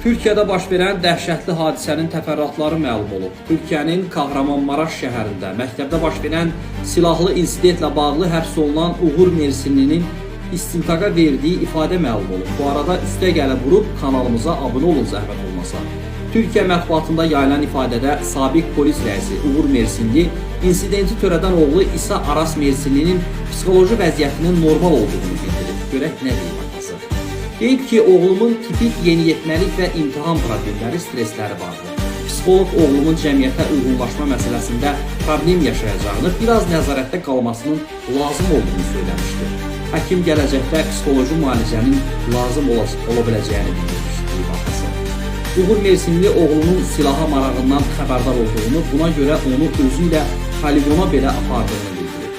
Türkiyədə baş verən dəhşətli hadisənin təfərrüatları məlum olub. Türkiyənin Kahramanmaraş şəhərində məktəbdə baş verən silahlı insidentlə bağlı həbs olunan Uğur Mersinlinin istintaqa verdiyi ifadə məlum olub. Bu arada üstə gəlib vurub kanalımıza abunə olun zəhmət olmasa. Türkiyə mətbuatında yayılan ifadədə sabiq polis rəisi Uğur Mersinli insidenti törədən oğlu İsa Aras Mersinlinin psixoloji vəziyyətinin normal olduğunu bildirib. Görək nə deyib atası. Deyib ki, oğlumun tipik yeniyetməlik və imtahan problemləri, stresləri vardır. Psixolog oğlumun cəmiyyətə uyğunlaşma məsələsində problem yaşayacağını, biraz nəzarətdə qalmasının lazım olduğunu söyləmişdir. Həkim gələcəkdə psixoloji müalicənin lazım ola biləcəyini bildirmişdir atası. Uğur Mersinli oğlunun silaha marağından xəbərdar olduğunu, buna görə onu özü ilə poligona belə apardığını bildirib.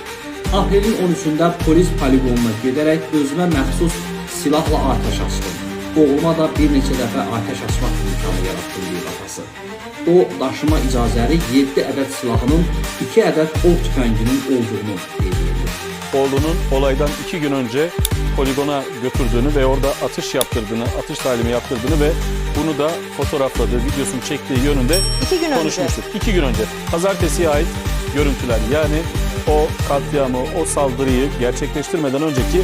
Aprelin 13-də polis poligonuna gedərək özümə məxsus silahla atəş açdım. Oğluma da bir neçə dəfə atəş açmaq imkanı yaratdım deyib atası. O, daşıma icazəli 7 ədəd silahının 2 ədəd ov tüfənginin olduğunu bildirdi. Oğlunun olaydan 2 gün önce poligona götürdüğünü ve orada atış yaptırdığını, atış talimi yaptırdığını ve bunu da fotoğrafladığı, videosunu çektiği yönünde konuşmuştuk. 2 gün önce. Pazartesiye ait görüntüler, yani o katliamı, o saldırıyı gerçekleştirmeden önceki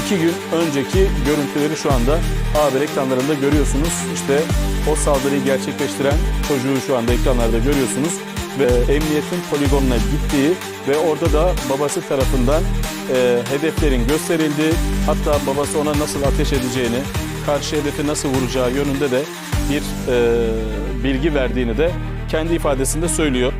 2 gün önceki görüntüleri şu anda haber ekranlarında görüyorsunuz. İşte o saldırıyı gerçekleştiren çocuğu şu anda ekranlarda görüyorsunuz ve emniyetin poligonuna gittiği ve orada da babası tarafından hedeflerin gösterildiği, hatta babası ona nasıl ateş edeceğini, karşı hedefi nasıl vuracağı yönünde de bir bilgi verdiğini de kendi ifadesinde söylüyor.